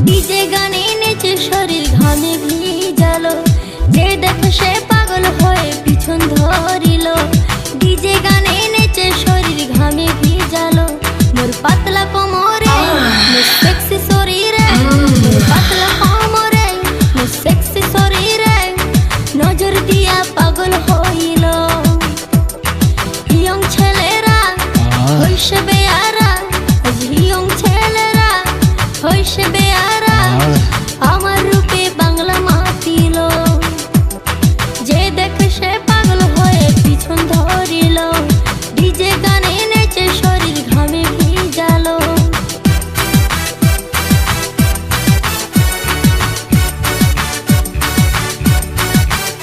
DJ গানে নেচে শরীর ঘামে ভিজালো, যে দেখে সে পাগল হয়ে পিছন ধরিল। ডিজে গানে নেচে শরীর ঘামে ভিজালো, মোর পাতলা কোমরে মোর সেক্সি শরীরে, মোর পাতলা কোমরে মোর সেক্সি শরীরে নজর দিয়া পাগল হইল। ইয়ং ছেলেরা হইসবে